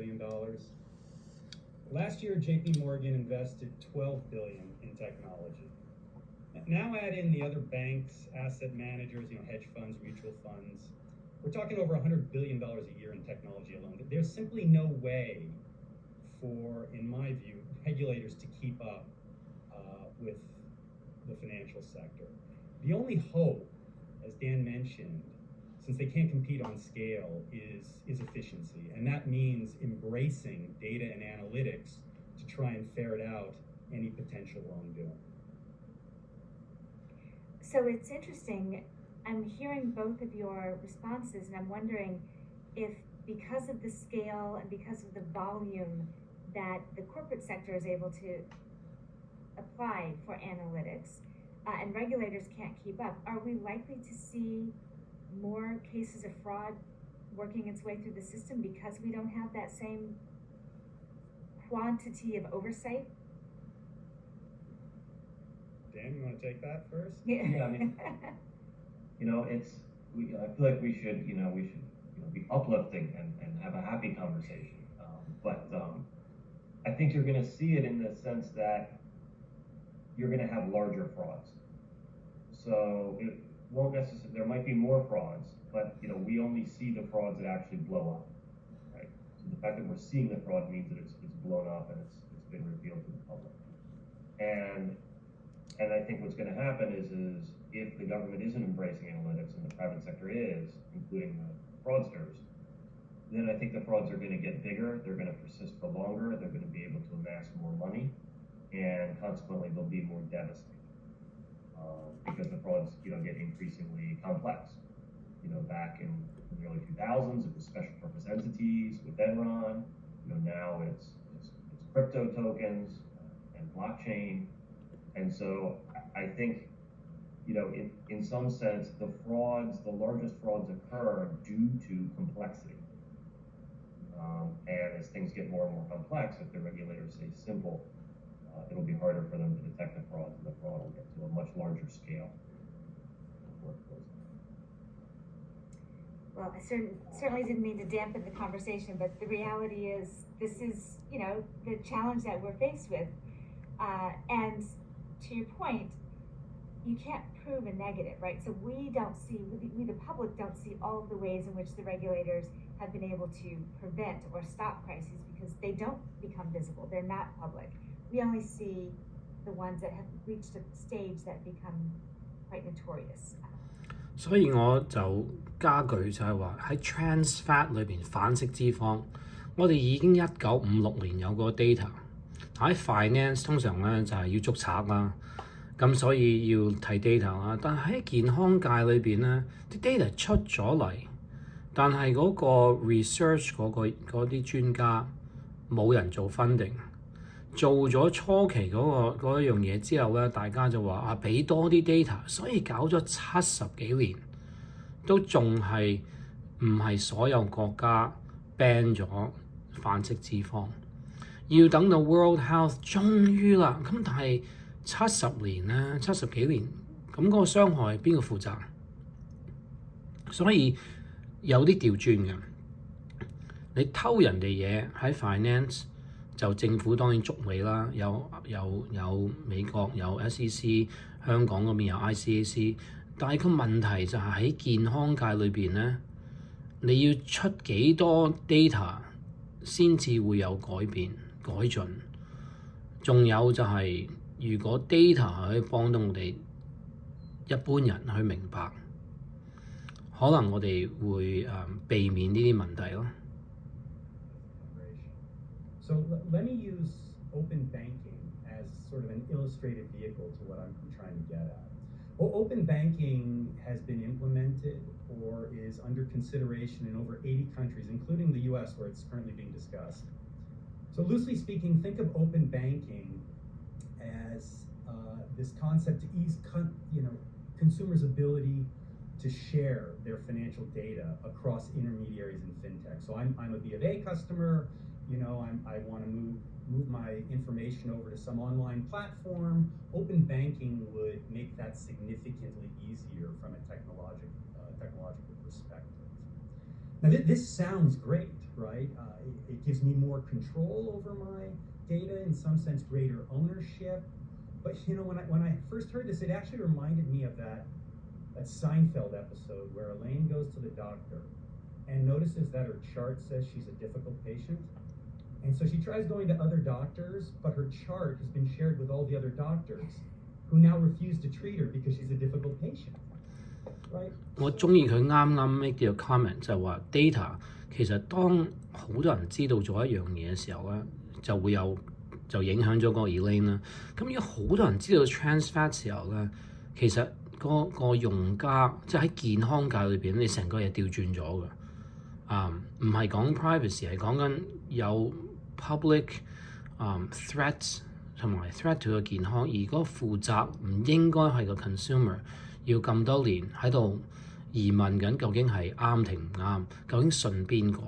billion. Last year, JP Morgan invested $12 billion in technology. Now add in the other banks, asset managers, hedge funds, mutual funds. We're talking over $100 billion a year in technology alone. There's simply no way for, in my view, regulators to keep up with the financial sector. The only hope, as Dan mentioned, since they can't compete on scale, is efficiency. And that means embracing data and analytics to try and ferret out any potential wrongdoing. So it's interesting, I'm hearing both of your responses, and I'm wondering if because of the scale and because of the volume that the corporate sector is able to apply for analytics, and regulators can't keep up, are we likely to see more cases of fraud working its way through the system because we don't have that same quantity of oversight? Dan, you want to take that first? Yeah, I mean, I feel like we should be uplifting and have a happy conversation. But I think you're going to see it in the sense that you're going to have larger frauds. So it won't necessarily, there might be more frauds, but we only see the frauds that actually blow up, right? So the fact that we're seeing the fraud means that it's blown up and it's been revealed to the public. And I think what's going to happen is if the government isn't embracing analytics and the private sector is, including the fraudsters, then I think the frauds are going to get bigger, they're going to persist for longer, they're going to be able to amass more money, and consequently they'll be more devastating. Because the frauds get increasingly complex. Back in the early 2000s, it was special purpose entities with Enron. Now it's crypto tokens and blockchain. And so I think, in some sense, the largest frauds occur due to complexity. And as things get more and more complex, if the regulators say simple, it'll be harder for them to detect the frauds, and the fraud will get to a much larger scale. Well, I certainly didn't mean to dampen the conversation, but the reality is this is, the challenge that we're faced with. And to your point, you can't prove a negative, right? So we the public don't see all of the ways in which the regulators have been able to prevent or stop crises because they don't become visible. They're not public. We only see the ones that have reached a stage that become quite notorious. 所以我就加句就係話喺 trans fat 裏邊反式脂肪，我哋已經1956年有個 data。喺 finance 通常咧就係要捉賊啦，咁所以要睇 data 啦。但係喺健康界裏邊咧，啲 data 出咗嚟，但係嗰個 research 嗰啲專家冇人做 funding。做咗初期嗰一樣嘢之後咧，大家就話俾多啲 data， 所以搞咗70幾年，都仲係唔係所有國家 ban 咗反式脂肪，要等到 World Health 終於啦，咁但係70年咧，70幾年，咁嗰個傷害邊個負責？所以有啲調轉嘅，你偷人哋嘢喺 finance。就政府當然捉你啦，有美國有 SEC， 香港嗰邊有 ICAC， 但係個問題就係喺健康界裏邊咧，你要出幾多 data 先至會有改變改進。仲有就係、如果 data 可以幫到我哋一般人去明白，可能我哋會避免呢啲問題咯。So let me use open banking as sort of an illustrative vehicle to what I'm trying to get at. Well, open banking has been implemented or is under consideration in over 80 countries, including the US, where it's currently being discussed. So loosely speaking, think of open banking as this concept to ease consumers' ability to share their financial data across intermediaries in fintech. So I'm a B of A customer. I want to move my information over to some online platform. Open banking would make that significantly easier from a technological perspective. Now, this sounds great, right? It gives me more control over my data, in some sense, greater ownership. But when I first heard this, it actually reminded me of that Seinfeld episode where Elaine goes to the doctor and notices that her chart says she's a difficult patient. And so she tries going to other doctors, but her chart has been shared with all the other doctors who now refuse to treat her because she's a difficult patient. Right? 我中意佢啱啱 make 呢個 comment 就係話 data 其實當好多人知道咗一樣嘢嘅時候咧，就影響咗嗰個 Elaine 啦。咁如果好多人知道 trans fat 時候咧，其實個用家即係喺健康界裏邊，你成個嘢調轉咗㗎。唔係講 privacy， 係講緊有 public threat 同埋 threat to 個健康，而嗰個負責唔應該係個 consumer。要咁多年喺度疑問緊究竟係啱定唔啱，究竟信邊個？